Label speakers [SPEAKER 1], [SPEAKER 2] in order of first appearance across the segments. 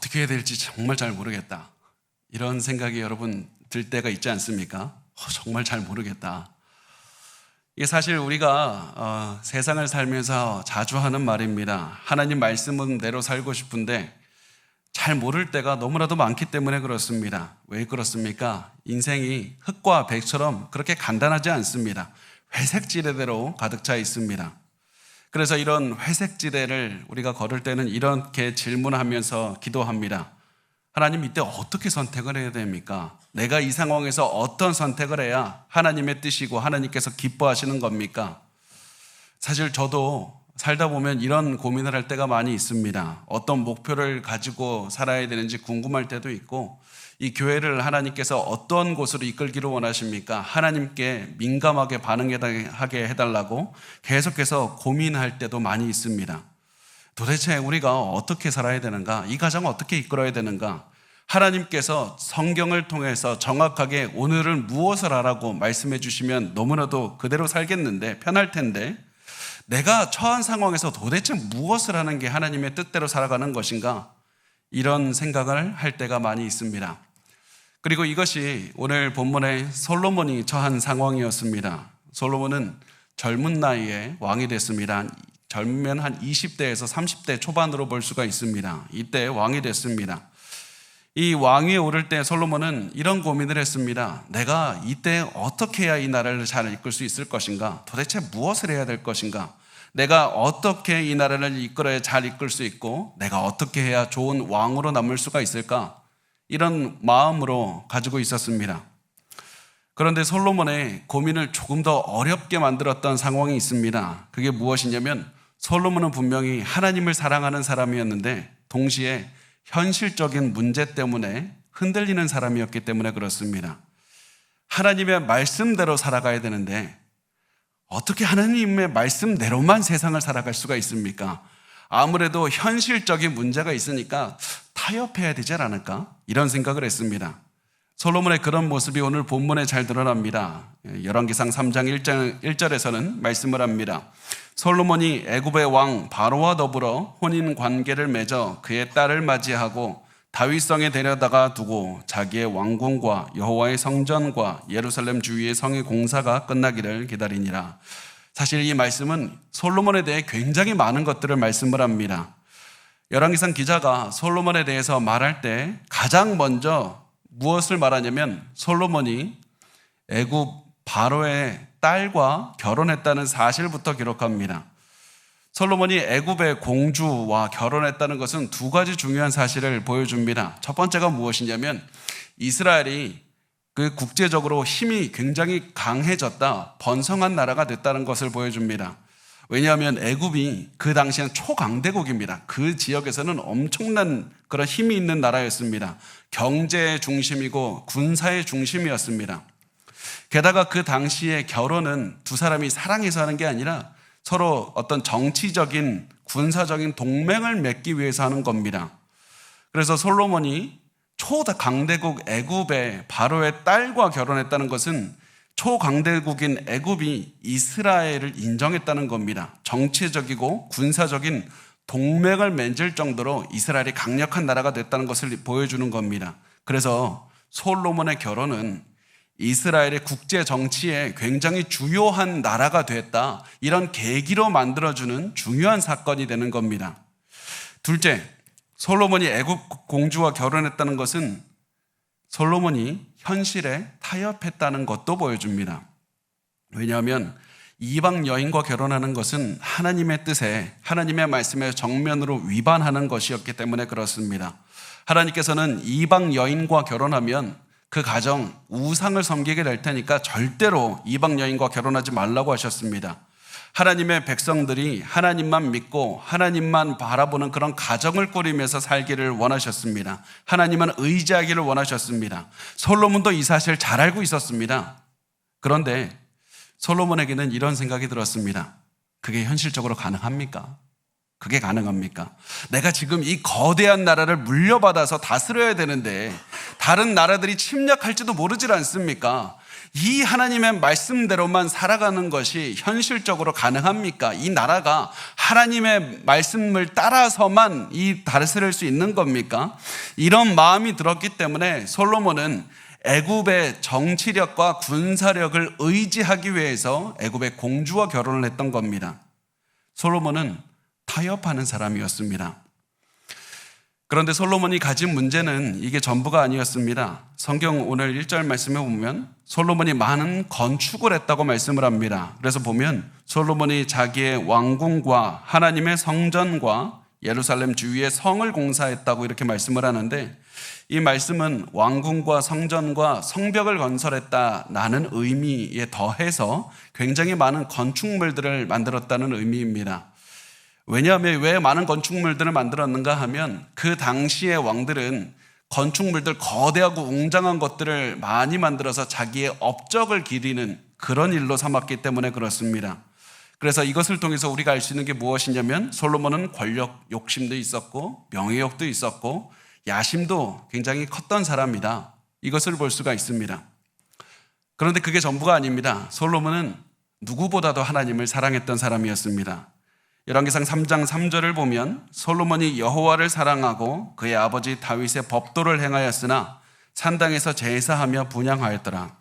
[SPEAKER 1] 어떻게 해야 될지 정말 잘 모르겠다. 이런 생각이 여러분 들 때가 있지 않습니까? 정말 잘 모르겠다. 이게 사실 우리가 세상을 살면서 자주 하는 말입니다. 하나님 말씀대로 살고 싶은데 잘 모를 때가 너무나도 많기 때문에 그렇습니다. 왜 그렇습니까? 인생이 흙과 백처럼 그렇게 간단하지 않습니다. 회색 지대대로 가득 차 있습니다. 그래서 이런 회색 지대를 우리가 걸을 때는 이렇게 질문하면서 기도합니다. 하나님, 이때 어떻게 선택을 해야 됩니까? 내가 이 상황에서 어떤 선택을 해야 하나님의 뜻이고 하나님께서 기뻐하시는 겁니까? 사실 저도 살다 보면 이런 고민을 할 때가 많이 있습니다. 어떤 목표를 가지고 살아야 되는지 궁금할 때도 있고, 이 교회를 하나님께서 어떤 곳으로 이끌기를 원하십니까? 하나님께 민감하게 반응하게 해달라고 계속해서 고민할 때도 많이 있습니다. 도대체 우리가 어떻게 살아야 되는가? 이 가정을 어떻게 이끌어야 되는가? 하나님께서 성경을 통해서 정확하게 오늘은 무엇을 하라고 말씀해 주시면 너무나도 그대로 살겠는데, 편할 텐데, 내가 처한 상황에서 도대체 무엇을 하는 게 하나님의 뜻대로 살아가는 것인가? 이런 생각을 할 때가 많이 있습니다. 그리고 이것이 오늘 본문에 솔로몬이 처한 상황이었습니다. 솔로몬은 젊은 나이에 왕이 됐습니다. 젊으면 한 20대에서 30대 초반으로 볼 수가 있습니다. 이때 왕이 됐습니다. 이 왕위에 오를 때 솔로몬은 이런 고민을 했습니다. 내가 이때 어떻게 해야 이 나라를 잘 이끌 수 있을 것인가? 도대체 무엇을 해야 될 것인가? 내가 어떻게 이 나라를 이끌어야 잘 이끌 수 있고 내가 어떻게 해야 좋은 왕으로 남을 수가 있을까? 이런 마음으로 가지고 있었습니다. 그런데 솔로몬의 고민을 조금 더 어렵게 만들었던 상황이 있습니다. 그게 무엇이냐면 솔로몬은 분명히 하나님을 사랑하는 사람이었는데 동시에 현실적인 문제 때문에 흔들리는 사람이었기 때문에 그렇습니다. 하나님의 말씀대로 살아가야 되는데 어떻게 하나님의 말씀대로만 세상을 살아갈 수가 있습니까? 아무래도 현실적인 문제가 있으니까 타협해야 되지 않을까? 이런 생각을 했습니다. 솔로몬의 그런 모습이 오늘 본문에 잘 드러납니다. 열왕기상 3장 1절에서는 말씀을 합니다. 솔로몬이 애굽의 왕 바로와 더불어 혼인 관계를 맺어 그의 딸을 맞이하고 다윗성에 데려다가 두고 자기의 왕궁과 여호와의 성전과 예루살렘 주위의 성의 공사가 끝나기를 기다리니라. 사실 이 말씀은 솔로몬에 대해 굉장히 많은 것들을 말씀을 합니다. 열왕기상 기자가 솔로몬에 대해서 말할 때 가장 먼저 무엇을 말하냐면 솔로몬이 애굽 바로의 딸과 결혼했다는 사실부터 기록합니다. 솔로몬이 애굽의 공주와 결혼했다는 것은 두 가지 중요한 사실을 보여줍니다. 첫 번째가 무엇이냐면 이스라엘이 그 국제적으로 힘이 굉장히 강해졌다, 번성한 나라가 됐다는 것을 보여줍니다. 왜냐하면 애굽이 그 당시에는 초강대국입니다. 그 지역에서는 엄청난 그런 힘이 있는 나라였습니다. 경제의 중심이고 군사의 중심이었습니다. 게다가 그 당시에 결혼은 두 사람이 사랑해서 하는 게 아니라 서로 어떤 정치적인 군사적인 동맹을 맺기 위해서 하는 겁니다. 그래서 솔로몬이 초강대국 애굽의 바로의 딸과 결혼했다는 것은 초강대국인 애굽이 이스라엘을 인정했다는 겁니다. 정치적이고 군사적인 동맹을 맺을 정도로 이스라엘이 강력한 나라가 됐다는 것을 보여주는 겁니다. 그래서 솔로몬의 결혼은 이스라엘의 국제 정치에 굉장히 주요한 나라가 됐다, 이런 계기로 만들어주는 중요한 사건이 되는 겁니다. 둘째, 솔로몬이 애굽 공주와 결혼했다는 것은 솔로몬이 현실에 타협했다는 것도 보여줍니다. 왜냐하면 이방 여인과 결혼하는 것은 하나님의 뜻에, 하나님의 말씀에 정면으로 위반하는 것이었기 때문에 그렇습니다. 하나님께서는 이방 여인과 결혼하면 그 가정 우상을 섬기게 될 테니까 절대로 이방 여인과 결혼하지 말라고 하셨습니다. 하나님의 백성들이 하나님만 믿고 하나님만 바라보는 그런 가정을 꾸리면서 살기를 원하셨습니다. 하나님은 의지하기를 원하셨습니다. 솔로몬도 이 사실을 잘 알고 있었습니다. 그런데 솔로몬에게는 이런 생각이 들었습니다. 그게 현실적으로 가능합니까? 그게 가능합니까? 내가 지금 이 거대한 나라를 물려받아서 다스려야 되는데 다른 나라들이 침략할지도 모르질 않습니까? 이 하나님의 말씀대로만 살아가는 것이 현실적으로 가능합니까? 이 나라가 하나님의 말씀을 따라서만 이 다스릴 수 있는 겁니까? 이런 마음이 들었기 때문에 솔로몬은 애굽의 정치력과 군사력을 의지하기 위해서 애굽의 공주와 결혼을 했던 겁니다. 솔로몬은 타협하는 사람이었습니다. 그런데 솔로몬이 가진 문제는 이게 전부가 아니었습니다. 성경 오늘 1절 말씀에 보면 솔로몬이 많은 건축을 했다고 말씀을 합니다. 그래서 보면 솔로몬이 자기의 왕궁과 하나님의 성전과 예루살렘 주위의 성을 공사했다고 이렇게 말씀을 하는데, 이 말씀은 왕궁과 성전과 성벽을 건설했다라는 의미에 더해서 굉장히 많은 건축물들을 만들었다는 의미입니다. 왜냐하면 왜 많은 건축물들을 만들었는가 하면 그 당시의 왕들은 건축물들, 거대하고 웅장한 것들을 많이 만들어서 자기의 업적을 기리는 그런 일로 삼았기 때문에 그렇습니다. 그래서 이것을 통해서 우리가 알 수 있는 게 무엇이냐면 솔로몬은 권력 욕심도 있었고 명예욕도 있었고 야심도 굉장히 컸던 사람이다, 이것을 볼 수가 있습니다. 그런데 그게 전부가 아닙니다. 솔로몬은 누구보다도 하나님을 사랑했던 사람이었습니다. 열왕기상 3장 3절을 보면 솔로몬이 여호와를 사랑하고 그의 아버지 다윗의 법도를 행하였으나 산당에서 제사하며 분향하였더라.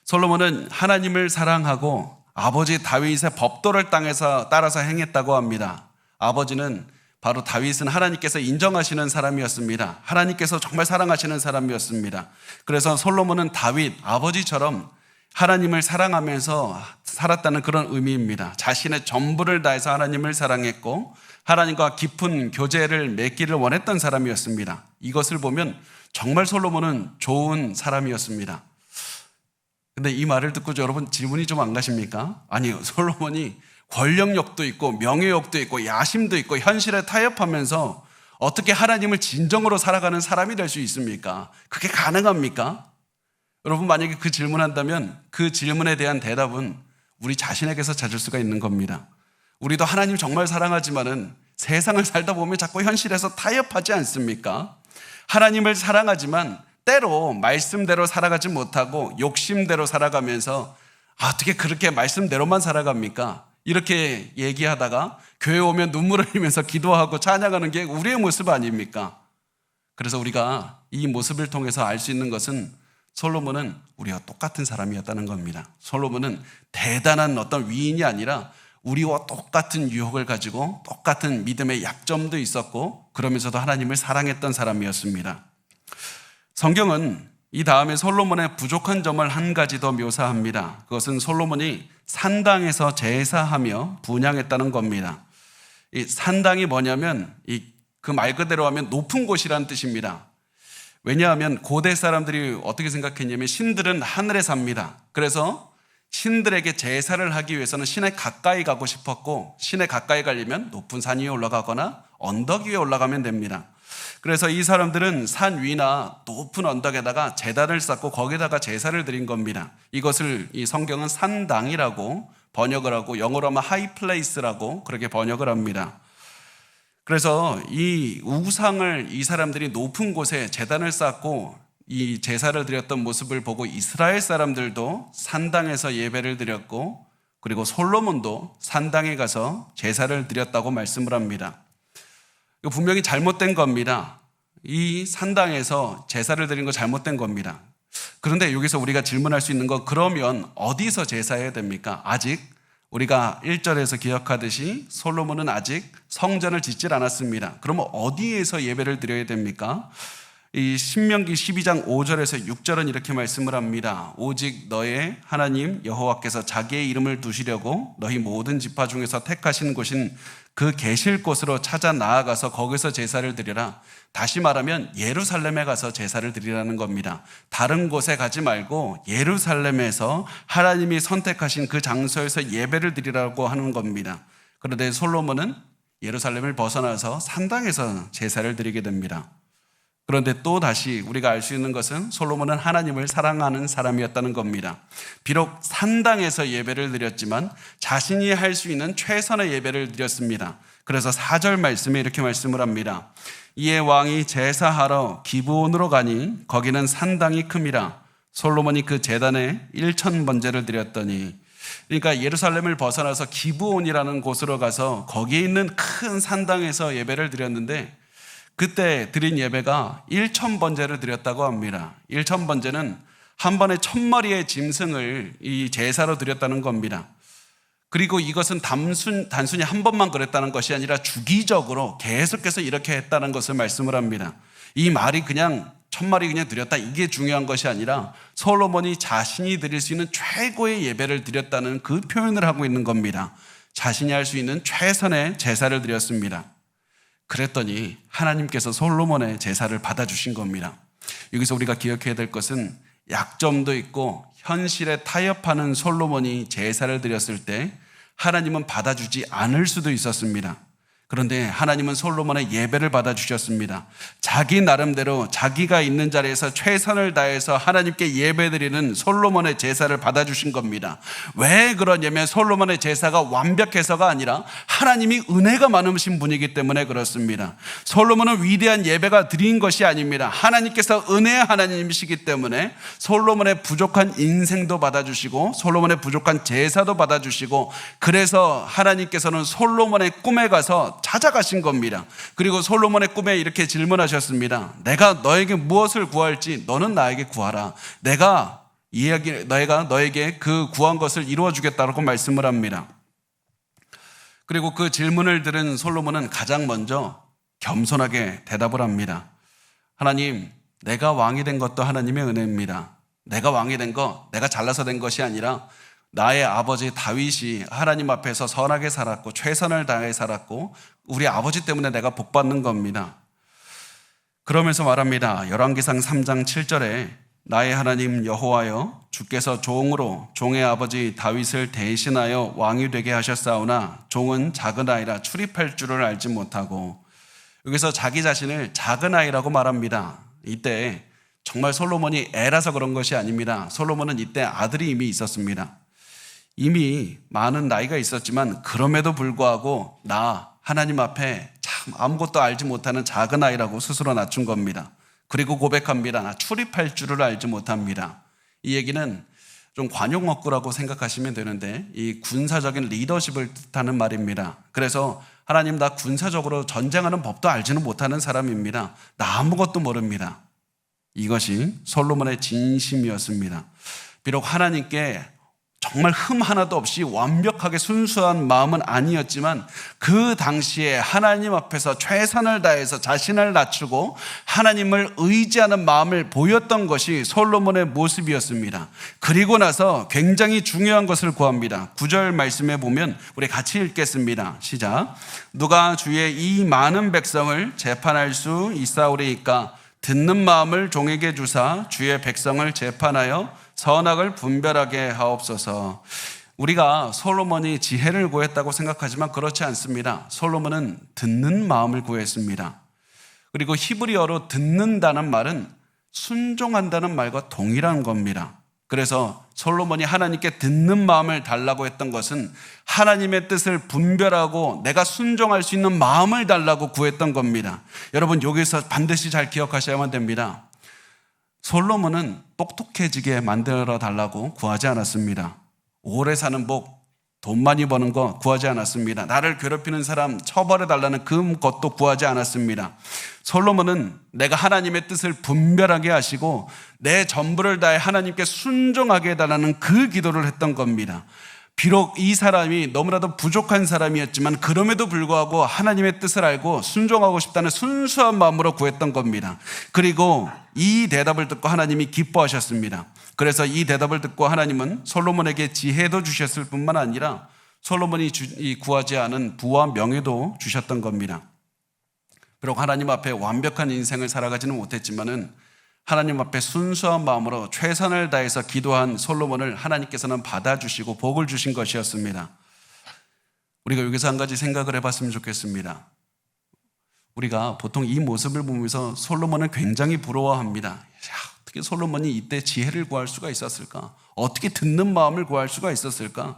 [SPEAKER 1] 솔로몬은 하나님을 사랑하고 아버지 다윗의 법도를 따라서 행했다고 합니다. 아버지는 바로 다윗은 하나님께서 인정하시는 사람이었습니다. 하나님께서 정말 사랑하시는 사람이었습니다. 그래서 솔로몬은 다윗 아버지처럼 하나님을 사랑하면서 살았다는 그런 의미입니다. 자신의 전부를 다해서 하나님을 사랑했고 하나님과 깊은 교제를 맺기를 원했던 사람이었습니다. 이것을 보면 정말 솔로몬은 좋은 사람이었습니다. 근데 이 말을 듣고 여러분 질문이 좀 안 가십니까? 아니요, 솔로몬이 권력욕도 있고 명예욕도 있고 야심도 있고 현실에 타협하면서 어떻게 하나님을 진정으로 살아가는 사람이 될 수 있습니까? 그게 가능합니까? 여러분 만약에 그 질문한다면 그 질문에 대한 대답은 우리 자신에게서 찾을 수가 있는 겁니다. 우리도 하나님 정말 사랑하지만은 세상을 살다 보면 자꾸 현실에서 타협하지 않습니까? 하나님을 사랑하지만 때로 말씀대로 살아가지 못하고 욕심대로 살아가면서 어떻게 그렇게 말씀대로만 살아갑니까? 이렇게 얘기하다가 교회 오면 눈물을 흘리면서 기도하고 찬양하는 게 우리의 모습 아닙니까? 그래서 우리가 이 모습을 통해서 알 수 있는 것은 솔로몬은 우리와 똑같은 사람이었다는 겁니다. 솔로몬은 대단한 어떤 위인이 아니라 우리와 똑같은 유혹을 가지고 똑같은 믿음의 약점도 있었고 그러면서도 하나님을 사랑했던 사람이었습니다. 성경은 이 다음에 솔로몬의 부족한 점을 한 가지 더 묘사합니다. 그것은 솔로몬이 산당에서 제사하며 분향했다는 겁니다. 이 산당이 뭐냐면 그 말 그대로 하면 높은 곳이라는 뜻입니다. 왜냐하면 고대 사람들이 어떻게 생각했냐면 신들은 하늘에 삽니다. 그래서 신들에게 제사를 하기 위해서는 신에 가까이 가고 싶었고 신에 가까이 가려면 높은 산 위에 올라가거나 언덕 위에 올라가면 됩니다. 그래서 이 사람들은 산 위나 높은 언덕에다가 제단을 쌓고 거기다가 제사를 드린 겁니다. 이것을 이 성경은 산당이라고 번역을 하고 영어로 하면 하이플레이스라고 그렇게 번역을 합니다. 그래서 이 우상을 이 사람들이 높은 곳에 제단을 쌓고 이 제사를 드렸던 모습을 보고 이스라엘 사람들도 산당에서 예배를 드렸고 그리고 솔로몬도 산당에 가서 제사를 드렸다고 말씀을 합니다. 이거 분명히 잘못된 겁니다. 이 산당에서 제사를 드린 거 잘못된 겁니다. 그런데 여기서 우리가 질문할 수 있는 거, 그러면 어디서 제사해야 됩니까? 아직 우리가 1절에서 기억하듯이 솔로몬은 아직 성전을 짓질 않았습니다. 그러면 어디에서 예배를 드려야 됩니까? 이 신명기 12장 5절에서 6절은 이렇게 말씀을 합니다. 오직 너의 하나님 여호와께서 자기의 이름을 두시려고 너희 모든 지파 중에서 택하신 곳인 그 계실 곳으로 찾아 나아가서 거기서 제사를 드리라. 다시 말하면 예루살렘에 가서 제사를 드리라는 겁니다. 다른 곳에 가지 말고 예루살렘에서 하나님이 선택하신 그 장소에서 예배를 드리라고 하는 겁니다. 그런데 솔로몬은 예루살렘을 벗어나서 산당에서 제사를 드리게 됩니다. 그런데 또 다시 우리가 알 수 있는 것은 솔로몬은 하나님을 사랑하는 사람이었다는 겁니다. 비록 산당에서 예배를 드렸지만 자신이 할 수 있는 최선의 예배를 드렸습니다. 그래서 4절 말씀에 이렇게 말씀을 합니다. 이에 왕이 제사하러 기브온으로 가니 거기는 산당이 큼이라. 솔로몬이 그 제단에 1,000번제를 드렸더니, 그러니까 예루살렘을 벗어나서 기브온이라는 곳으로 가서 거기에 있는 큰 산당에서 예배를 드렸는데, 그때 드린 예배가 1,000번제를 드렸다고 합니다. 1,000번제는 한 번에 1,000마리의 짐승을 이 제사로 드렸다는 겁니다. 그리고 이것은 단순히 한 번만 그랬다는 것이 아니라 주기적으로 계속해서 이렇게 했다는 것을 말씀을 합니다. 이 말이 그냥 1,000마리 그냥 드렸다, 이게 중요한 것이 아니라 솔로몬이 자신이 드릴 수 있는 최고의 예배를 드렸다는 그 표현을 하고 있는 겁니다. 자신이 할 수 있는 최선의 제사를 드렸습니다. 그랬더니 하나님께서 솔로몬의 제사를 받아주신 겁니다. 여기서 우리가 기억해야 될 것은 약점도 있고 현실에 타협하는 솔로몬이 제사를 드렸을 때 하나님은 받아주지 않을 수도 있었습니다. 그런데 하나님은 솔로몬의 예배를 받아주셨습니다. 자기 나름대로 자기가 있는 자리에서 최선을 다해서 하나님께 예배드리는 솔로몬의 제사를 받아주신 겁니다. 왜 그러냐면 솔로몬의 제사가 완벽해서가 아니라 하나님이 은혜가 많으신 분이기 때문에 그렇습니다. 솔로몬은 위대한 예배가 드린 것이 아닙니다. 하나님께서 은혜의 하나님이시기 때문에 솔로몬의 부족한 인생도 받아주시고 솔로몬의 부족한 제사도 받아주시고, 그래서 하나님께서는 솔로몬의 꿈에 가서 찾아가신 겁니다. 그리고 솔로몬의 꿈에 이렇게 질문하셨습니다. 내가 너에게 무엇을 구할지 너는 나에게 구하라. 내가 너에게 그 구한 것을 이루어 주겠다고 말씀을 합니다. 그리고 그 질문을 들은 솔로몬은 가장 먼저 겸손하게 대답을 합니다. 하나님, 내가 왕이 된 것도 하나님의 은혜입니다. 내가 왕이 된 거 내가 잘나서 된 것이 아니라 나의 아버지 다윗이 하나님 앞에서 선하게 살았고 최선을 다해 살았고 우리 아버지 때문에 내가 복 받는 겁니다. 그러면서 말합니다. 열왕기상 3장 7절에 나의 하나님 여호와여, 주께서 종으로 종의 아버지 다윗을 대신하여 왕이 되게 하셨사오나 종은 작은 아이라 출입할 줄을 알지 못하고, 여기서 자기 자신을 작은 아이라고 말합니다. 이때 정말 솔로몬이 애라서 그런 것이 아닙니다. 솔로몬은 이때 아들이 이미 있었습니다. 이미 많은 나이가 있었지만 그럼에도 불구하고 나 하나님 앞에 참 아무것도 알지 못하는 작은 아이라고 스스로 낮춘 겁니다. 그리고 고백합니다. 나 출입할 줄을 알지 못합니다. 이 얘기는 좀 관용어구라고 생각하시면 되는데 이 군사적인 리더십을 뜻하는 말입니다. 그래서 하나님, 나 군사적으로 전쟁하는 법도 알지는 못하는 사람입니다. 나 아무것도 모릅니다. 이것이 솔로몬의 진심이었습니다. 비록 하나님께 정말 흠 하나도 없이 완벽하게 순수한 마음은 아니었지만 그 당시에 하나님 앞에서 최선을 다해서 자신을 낮추고 하나님을 의지하는 마음을 보였던 것이 솔로몬의 모습이었습니다. 그리고 나서 굉장히 중요한 것을 구합니다. 9절 말씀에 보면 우리 같이 읽겠습니다. 시작. 누가 주의 이 많은 백성을 재판할 수 있사오리이까 듣는 마음을 종에게 주사 주의 백성을 재판하여 선악을 분별하게 하옵소서. 우리가 솔로몬이 지혜를 구했다고 생각하지만 그렇지 않습니다. 솔로몬은 듣는 마음을 구했습니다. 그리고 히브리어로 듣는다는 말은 순종한다는 말과 동일한 겁니다. 그래서 솔로몬이 하나님께 듣는 마음을 달라고 했던 것은 하나님의 뜻을 분별하고 내가 순종할 수 있는 마음을 달라고 구했던 겁니다. 여러분, 여기서 반드시 잘 기억하셔야만 됩니다. 솔로몬은 똑똑해지게 만들어 달라고 구하지 않았습니다. 오래 사는 복, 돈 많이 버는 거 구하지 않았습니다. 나를 괴롭히는 사람 처벌해 달라는 그 것도 구하지 않았습니다. 솔로몬은 내가 하나님의 뜻을 분별하게 하시고 내 전부를 다해 하나님께 순종하게 해달라는 그 기도를 했던 겁니다. 비록 이 사람이 너무나도 부족한 사람이었지만 그럼에도 불구하고 하나님의 뜻을 알고 순종하고 싶다는 순수한 마음으로 구했던 겁니다. 그리고 이 대답을 듣고 하나님이 기뻐하셨습니다. 그래서 이 대답을 듣고 하나님은 솔로몬에게 지혜도 주셨을 뿐만 아니라 솔로몬이 구하지 않은 부와 명예도 주셨던 겁니다. 비록 하나님 앞에 완벽한 인생을 살아가지는 못했지만은 하나님 앞에 순수한 마음으로 최선을 다해서 기도한 솔로몬을 하나님께서는 받아주시고 복을 주신 것이었습니다. 우리가 여기서 한 가지 생각을 해봤으면 좋겠습니다. 우리가 보통 이 모습을 보면서 솔로몬을 굉장히 부러워합니다. 야, 어떻게 솔로몬이 이때 지혜를 구할 수가 있었을까? 어떻게 듣는 마음을 구할 수가 있었을까?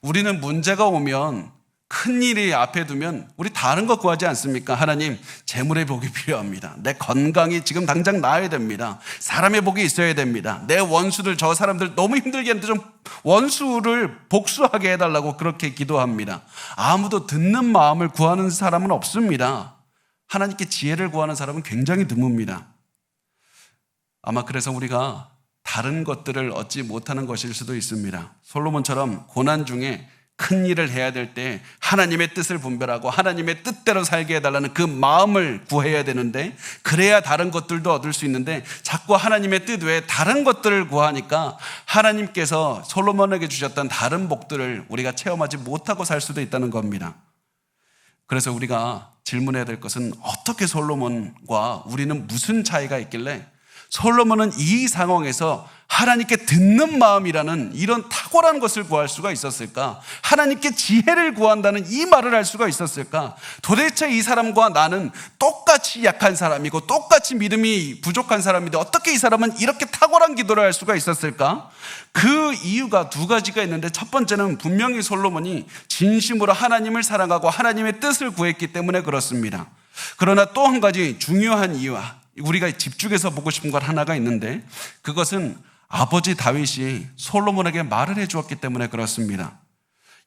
[SPEAKER 1] 우리는 문제가 오면 큰 일이 앞에 두면 우리 다른 거 구하지 않습니까? 하나님, 재물의 복이 필요합니다. 내 건강이 지금 당장 나아야 됩니다. 사람의 복이 있어야 됩니다. 내 원수들, 저 사람들 너무 힘들게 하는데 좀 원수를 복수하게 해달라고 그렇게 기도합니다. 아무도 듣는 마음을 구하는 사람은 없습니다. 하나님께 지혜를 구하는 사람은 굉장히 드뭅니다. 아마 그래서 우리가 다른 것들을 얻지 못하는 것일 수도 있습니다. 솔로몬처럼 고난 중에 큰 일을 해야 될 때 하나님의 뜻을 분별하고 하나님의 뜻대로 살게 해달라는 그 마음을 구해야 되는데, 그래야 다른 것들도 얻을 수 있는데 자꾸 하나님의 뜻 외에 다른 것들을 구하니까 하나님께서 솔로몬에게 주셨던 다른 복들을 우리가 체험하지 못하고 살 수도 있다는 겁니다. 그래서 우리가 질문해야 될 것은, 어떻게 솔로몬과 우리는 무슨 차이가 있길래 솔로몬은 이 상황에서 하나님께 듣는 마음이라는 이런 탁월한 것을 구할 수가 있었을까? 하나님께 지혜를 구한다는 이 말을 할 수가 있었을까? 도대체 이 사람과 나는 똑같이 약한 사람이고 똑같이 믿음이 부족한 사람인데 어떻게 이 사람은 이렇게 탁월한 기도를 할 수가 있었을까? 그 이유가 두 가지가 있는데, 첫 번째는 분명히 솔로몬이 진심으로 하나님을 사랑하고 하나님의 뜻을 구했기 때문에 그렇습니다. 그러나 또 한 가지 중요한 이유와 우리가 집중해서 보고 싶은 것 하나가 있는데, 그것은 아버지 다윗이 솔로몬에게 말을 해주었기 때문에 그렇습니다.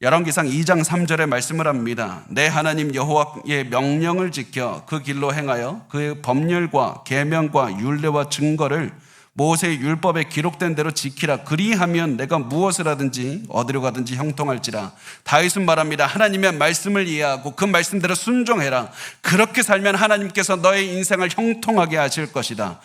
[SPEAKER 1] 열왕기상 2장 3절에 말씀을 합니다. 내 하나님 여호와의 명령을 지켜 그 길로 행하여 그 법률과 계명과 율례와 증거를 모세의 율법에 기록된 대로 지키라. 그리하면 내가 무엇을 하든지 어디로 가든지 형통할지라. 다윗은 말합니다. 하나님의 말씀을 이해하고 그 말씀대로 순종해라. 그렇게 살면 하나님께서 너의 인생을 형통하게 하실 것이다.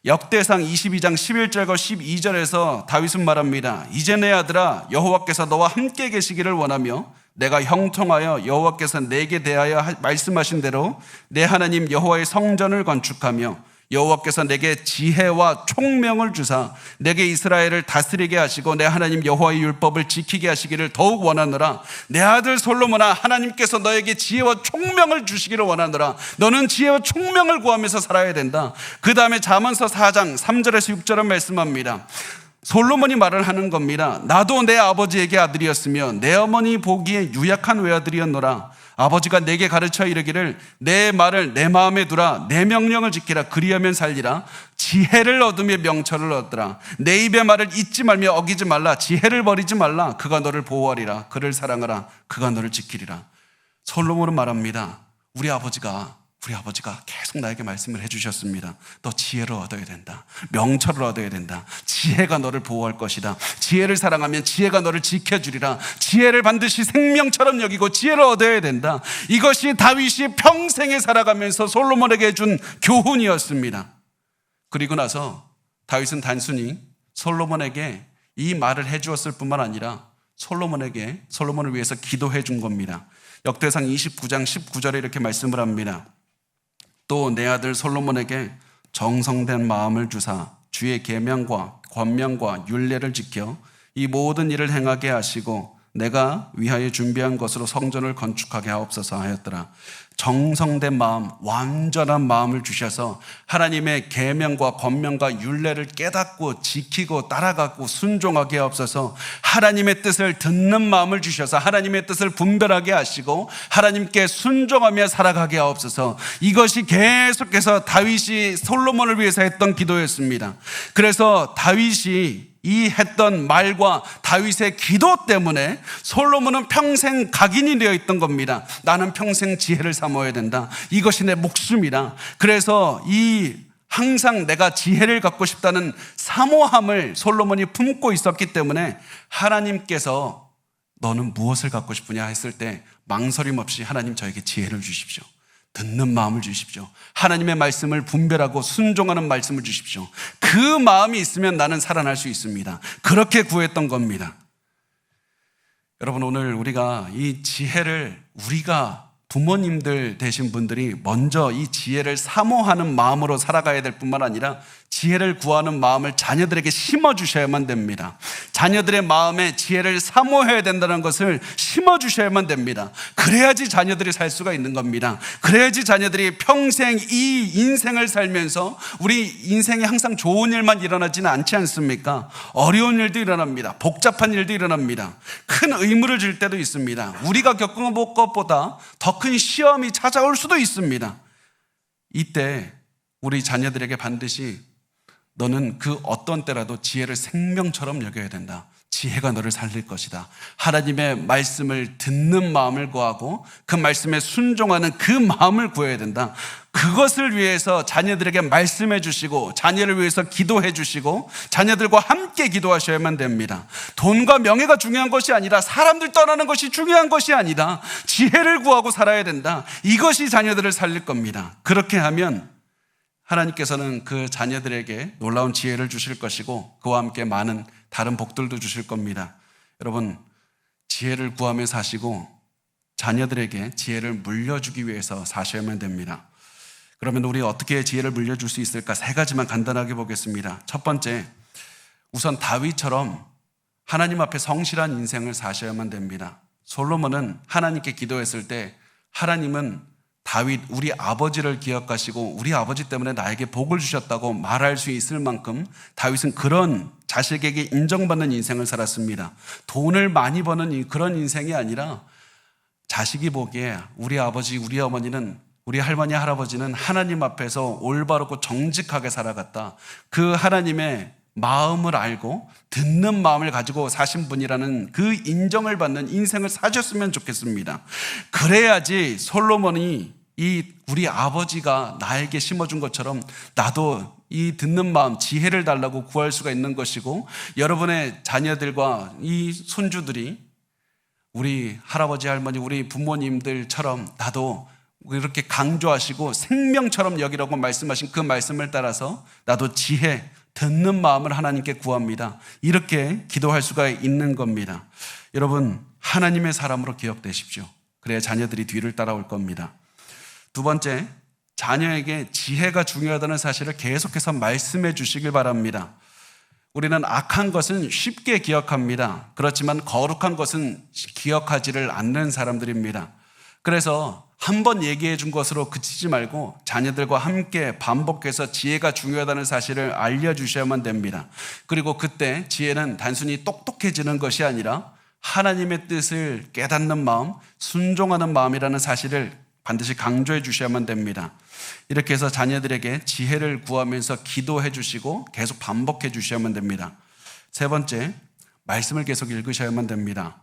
[SPEAKER 1] 역대상 22장 11절과 12절에서 다윗은 말합니다. 이제 내 아들아, 여호와께서 너와 함께 계시기를 원하며 내가 형통하여 여호와께서 내게 대하여 말씀하신 대로 내 하나님 여호와의 성전을 건축하며 여호와께서 내게 지혜와 총명을 주사 내게 이스라엘을 다스리게 하시고 내 하나님 여호와의 율법을 지키게 하시기를 더욱 원하노라. 내 아들 솔로몬아, 하나님께서 너에게 지혜와 총명을 주시기를 원하노라. 너는 지혜와 총명을 구하면서 살아야 된다. 그 다음에 잠언서 4장 3절에서 6절은 말씀합니다. 솔로몬이 말을 하는 겁니다. 나도 내 아버지에게 아들이었으며 내 어머니 보기에 유약한 외아들이었노라. 아버지가 내게 가르쳐 이르기를 내 말을 내 마음에 두라. 내 명령을 지키라. 그리하면 살리라. 지혜를 얻으며 명철을 얻더라. 내 입의 말을 잊지 말며 어기지 말라. 지혜를 버리지 말라. 그가 너를 보호하리라. 그를 사랑하라. 그가 너를 지키리라. 솔로몬은 말합니다. 우리 아버지가 계속 나에게 말씀을 해주셨습니다. 너 지혜를 얻어야 된다. 명철을 얻어야 된다. 지혜가 너를 보호할 것이다. 지혜를 사랑하면 지혜가 너를 지켜주리라. 지혜를 반드시 생명처럼 여기고 지혜를 얻어야 된다. 이것이 다윗이 평생에 살아가면서 솔로몬에게 준 교훈이었습니다. 그리고 나서 다윗은 단순히 솔로몬에게 이 말을 해주었을 뿐만 아니라 솔로몬을 위해서 기도해 준 겁니다. 역대상 29장 19절에 이렇게 말씀을 합니다. 또 내 아들 솔로몬에게 정성된 마음을 주사 주의 계명과 권명과 율례를 지켜 이 모든 일을 행하게 하시고 내가 위하여 준비한 것으로 성전을 건축하게 하옵소서 하였더라. 정성된 마음, 완전한 마음을 주셔서 하나님의 계명과 권명과 율례를 깨닫고 지키고 따라가고 순종하게 하옵소서. 하나님의 뜻을 듣는 마음을 주셔서 하나님의 뜻을 분별하게 하시고 하나님께 순종하며 살아가게 하옵소서. 이것이 계속해서 다윗이 솔로몬을 위해서 했던 기도였습니다. 그래서 다윗이 이 했던 말과 다윗의 기도 때문에 솔로몬은 평생 각인이 되어 있던 겁니다. 나는 평생 지혜를 삼아야 된다. 이것이 내 목숨이다. 그래서 항상 내가 지혜를 갖고 싶다는 사모함을 솔로몬이 품고 있었기 때문에 하나님께서 너는 무엇을 갖고 싶으냐 했을 때 망설임 없이 하나님 저에게 지혜를 주십시오. 듣는 마음을 주십시오. 하나님의 말씀을 분별하고 순종하는 말씀을 주십시오. 그 마음이 있으면 나는 살아날 수 있습니다. 그렇게 구했던 겁니다. 여러분, 오늘 우리가 이 지혜를 우리가 부모님들 되신 분들이 먼저 이 지혜를 사모하는 마음으로 살아가야 될 뿐만 아니라 지혜를 구하는 마음을 자녀들에게 심어주셔야만 됩니다. 자녀들의 마음에 지혜를 사모해야 된다는 것을 심어주셔야만 됩니다. 그래야지 자녀들이 살 수가 있는 겁니다. 그래야지 자녀들이 평생 이 인생을 살면서 우리 인생에 항상 좋은 일만 일어나지는 않지 않습니까? 어려운 일도 일어납니다. 복잡한 일도 일어납니다. 큰 의무를 질 때도 있습니다. 우리가 겪은 것보다 더 큰 시험이 찾아올 수도 있습니다. 이때 우리 자녀들에게 반드시 너는 그 어떤 때라도 지혜를 생명처럼 여겨야 된다. 지혜가 너를 살릴 것이다. 하나님의 말씀을 듣는 마음을 구하고 그 말씀에 순종하는 그 마음을 구해야 된다. 그것을 위해서 자녀들에게 말씀해 주시고 자녀를 위해서 기도해 주시고 자녀들과 함께 기도하셔야만 됩니다. 돈과 명예가 중요한 것이 아니라 사람들 떠나는 것이 중요한 것이 아니라 지혜를 구하고 살아야 된다. 이것이 자녀들을 살릴 겁니다. 그렇게 하면 하나님께서는 그 자녀들에게 놀라운 지혜를 주실 것이고 그와 함께 많은 다른 복들도 주실 겁니다. 여러분, 지혜를 구하며 사시고 자녀들에게 지혜를 물려주기 위해서 사셔야만 됩니다. 그러면 우리 어떻게 지혜를 물려줄 수 있을까? 3가지만 간단하게 보겠습니다. 첫 번째, 우선 다윗처럼 하나님 앞에 성실한 인생을 사셔야만 됩니다. 솔로몬은 하나님께 기도했을 때 하나님은 다윗 우리 아버지를 기억하시고 우리 아버지 때문에 나에게 복을 주셨다고 말할 수 있을 만큼 다윗은 그런 자식에게 인정받는 인생을 살았습니다. 돈을 많이 버는 그런 인생이 아니라 자식이 보기에 우리 아버지 우리 어머니는 우리 할머니 할아버지는 하나님 앞에서 올바르고 정직하게 살아갔다. 그 하나님의 마음을 알고 듣는 마음을 가지고 사신 분이라는 그 인정을 받는 인생을 사셨으면 좋겠습니다. 그래야지 솔로몬이 우리 아버지가 나에게 심어준 것처럼 나도 이 듣는 마음 지혜를 달라고 구할 수가 있는 것이고 여러분의 자녀들과 이 손주들이 우리 할아버지 할머니 우리 부모님들처럼 나도 이렇게 강조하시고 생명처럼 여기라고 말씀하신 그 말씀을 따라서 나도 지혜 듣는 마음을 하나님께 구합니다. 이렇게 기도할 수가 있는 겁니다. 여러분, 하나님의 사람으로 기억되십시오. 그래야 자녀들이 뒤를 따라올 겁니다. 두 번째, 자녀에게 지혜가 중요하다는 사실을 계속해서 말씀해 주시길 바랍니다. 우리는 악한 것은 쉽게 기억합니다. 그렇지만 거룩한 것은 기억하지를 않는 사람들입니다. 그래서 한 번 얘기해 준 것으로 그치지 말고 자녀들과 함께 반복해서 지혜가 중요하다는 사실을 알려주셔야만 됩니다. 그리고 그때 지혜는 단순히 똑똑해지는 것이 아니라 하나님의 뜻을 깨닫는 마음, 순종하는 마음이라는 사실을 반드시 강조해 주셔야만 됩니다. 이렇게 해서 자녀들에게 지혜를 구하면서 기도해 주시고 계속 반복해 주셔야만 됩니다. 세 번째, 말씀을 계속 읽으셔야만 됩니다.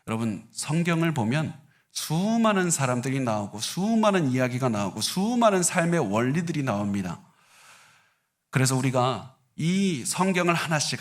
[SPEAKER 1] 여러분, 성경을 보면 수많은 사람들이 나오고 수많은 이야기가 나오고 수많은 삶의 원리들이 나옵니다. 그래서 우리가 이 성경을 하나씩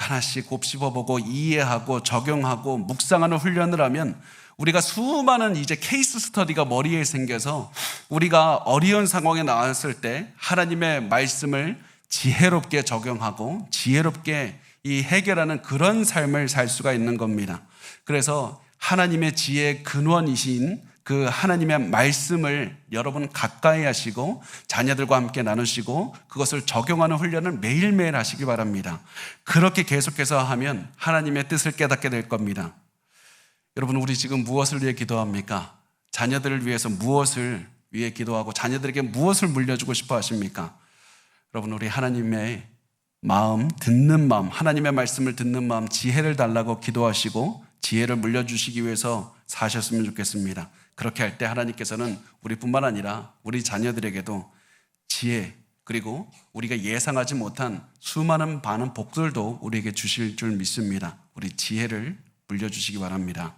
[SPEAKER 1] 곱씹어보고 이해하고 적용하고 묵상하는 훈련을 하면 우리가 수많은 이제 케이스 스터디가 머리에 생겨서 우리가 어려운 상황에 나왔을 때 하나님의 말씀을 지혜롭게 적용하고 지혜롭게 이 해결하는 그런 삶을 살 수가 있는 겁니다. 그래서 하나님의 지혜의 근원이신 그 하나님의 말씀을 여러분 가까이 하시고 자녀들과 함께 나누시고 그것을 적용하는 훈련을 매일매일 하시기 바랍니다. 그렇게 계속해서 하면 하나님의 뜻을 깨닫게 될 겁니다. 여러분, 우리 지금 무엇을 위해 기도합니까? 자녀들을 위해서 무엇을 위해 기도하고 자녀들에게 무엇을 물려주고 싶어 하십니까? 여러분, 우리 하나님의 마음, 듣는 마음, 하나님의 말씀을 듣는 마음, 지혜를 달라고 기도하시고 지혜를 물려주시기 위해서 사셨으면 좋겠습니다. 그렇게 할 때 하나님께서는 우리뿐만 아니라 우리 자녀들에게도 지혜, 그리고 우리가 예상하지 못한 수많은 많은 복들도 우리에게 주실 줄 믿습니다. 우리 지혜를 물려주시기 바랍니다.